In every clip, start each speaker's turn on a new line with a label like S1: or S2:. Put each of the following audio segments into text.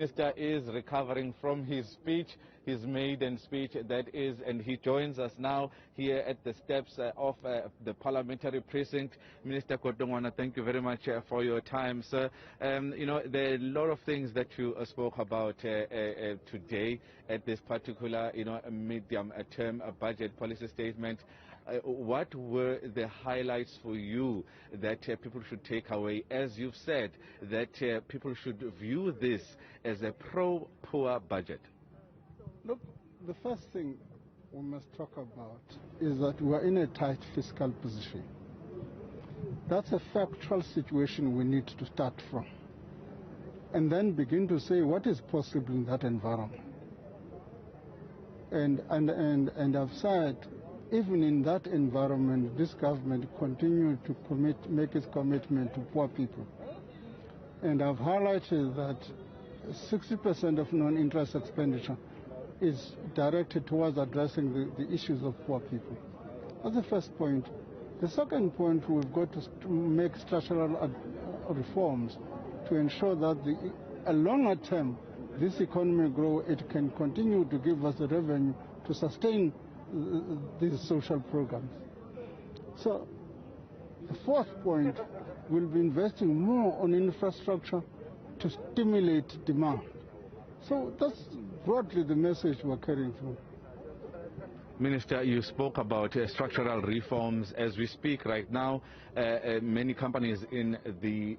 S1: Minister is recovering from his speech, his maiden speech, that is, and he joins us now here at the steps of the parliamentary precinct. Minister Godongwana, thank you very much for your time, sir. You know, there are a lot of things that you spoke about today at this particular, medium-term budget policy statement. What were the highlights for you that people should take away? As you've said, that people should view this as a pro-poor budget.
S2: Look, the first thing we must talk about is that we are in a tight fiscal position. That's a factual situation we need to start from, and then begin to say what is possible in that environment. And I've said, even in that environment, this government continued to make its commitment to poor people. And I've highlighted that 60% of non-interest expenditure is directed towards addressing the issues of poor people. That's the first point. The second point, we've got to make structural reforms to ensure that a longer term, this economy grow, it can continue to give us the revenue to sustain these social programs. So the fourth point, we'll be investing more on infrastructure to stimulate demand. So that's broadly the message we're carrying through.
S1: Minister, you spoke about structural reforms. As we speak right now, many companies in the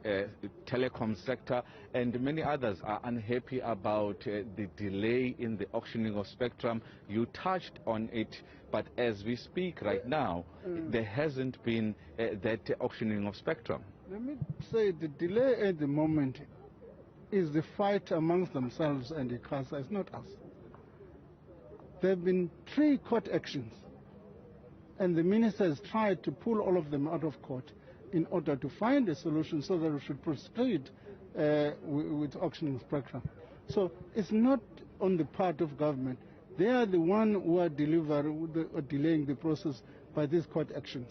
S1: telecom sector and many others are unhappy about the delay in the auctioning of spectrum. You touched on it, but as we speak right now, there hasn't been that auctioning of spectrum.
S2: Let me say the delay at the moment is the fight amongst themselves and the ICASA. It's not us. There have been 3 court actions, and the minister has tried to pull all of them out of court in order to find a solution so that we should proceed with auctioning spectrum. So it's not on the part of government. They are the one who are delaying the process by these court actions.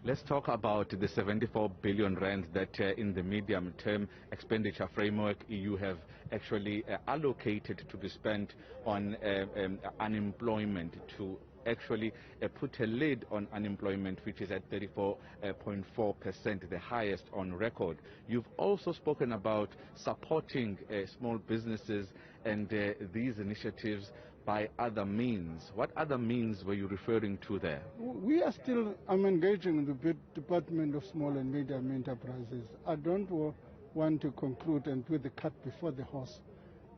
S1: Let's talk about the 74 billion rand that in the medium-term expenditure framework you have actually allocated to be spent on unemployment, to actually put a lid on unemployment, which is at 34.4%, the highest on record. You've also spoken about supporting small businesses and these initiatives by other means. What other means were you referring to there?
S2: We are still, I'm engaging the Department of Small and Medium Enterprises. I don't want to conclude and put the cart before the horse.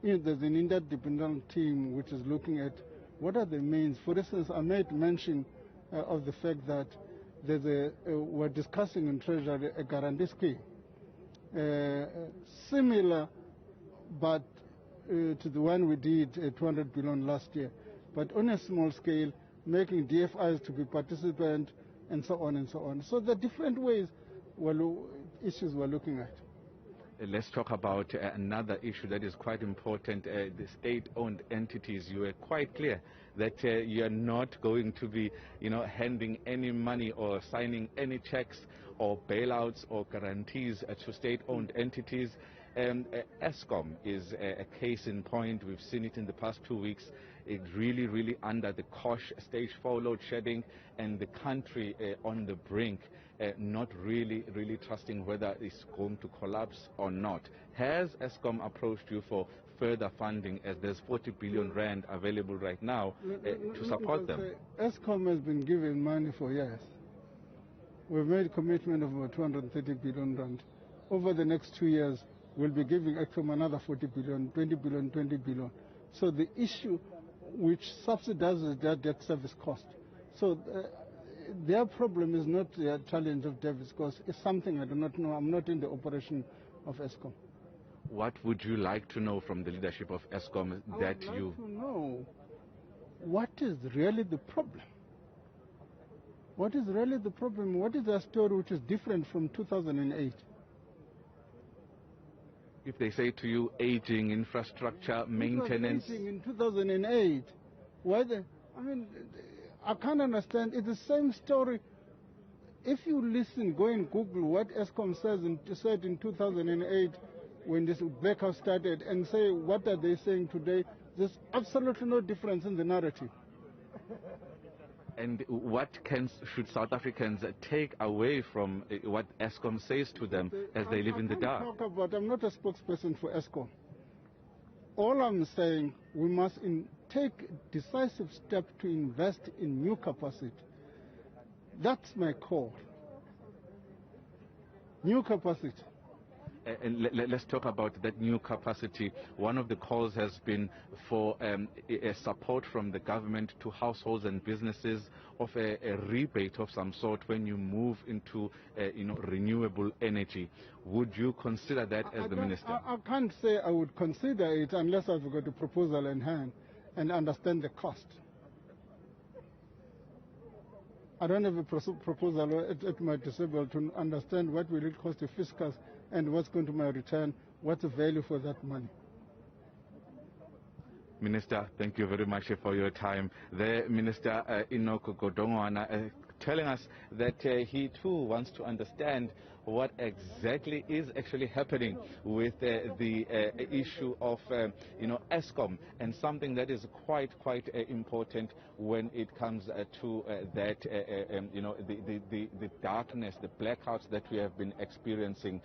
S2: There's an interdependent team which is looking at what are the means. For instance, I made mention of the fact that we're discussing in Treasury a guarantee scheme, similar but to the one we did 200 billion last year, but on a small scale, making DFIs to be participant and so on and so on. So the different ways, issues we're looking at.
S1: Let's talk about another issue that is quite important, the state-owned entities. You were quite clear that you're not going to be, handing any money or signing any checks or bailouts or guarantees to state-owned entities. Eskom is a case in point. We've seen it in the past 2 weeks. It really under the COSH stage 4 load shedding, and the country on the brink, not really trusting whether it's going to collapse or not. Has Eskom approached you for further funding, as there's 40 billion rand available right now to support them?
S2: Eskom has been given money for years. We've made a commitment of about 230 billion rand. Over the next 2 years, we'll be giving Eskom another 40 billion, 20 billion, 20 billion. So the issue which subsidizes their debt service cost. So their problem is not their challenge of debt service cost. It's something I do not know. I'm not in the operation of Eskom.
S1: What would you like to know from the leadership of Eskom that you...
S2: I would like to know what is really the problem. What is really the problem? What is their story which is different from 2008?
S1: If they say to you aging infrastructure, maintenance...
S2: Aging in 2008, I can't understand. It's the same story. If you listen, go and Google what Eskom said in 2008, when this blackout started and say, what are they saying today? There's absolutely no difference in the narrative.
S1: And what should South Africans take away from what Eskom says to them as they live in the dark?
S2: I'm not a spokesperson for Eskom. All I'm saying, we must take decisive steps to invest in new capacity. That's my call. New capacity.
S1: And let's talk about that new capacity. One of the calls has been for a support from the government to households and businesses of a rebate of some sort when you move into renewable energy. Would you consider that as the minister?
S2: I can't say I would consider it unless I've got a proposal in hand and understand the cost. I don't have a proposal at my disposal to understand what will it cost the fiscals and what's going to my return, what's the value for that money.
S1: Minister, thank you very much for your time. The Minister Enoch Godongwana telling us that he too wants to understand what exactly is actually happening with the issue of Eskom, and something that is quite important when it comes to that the darkness, the blackouts that we have been experiencing.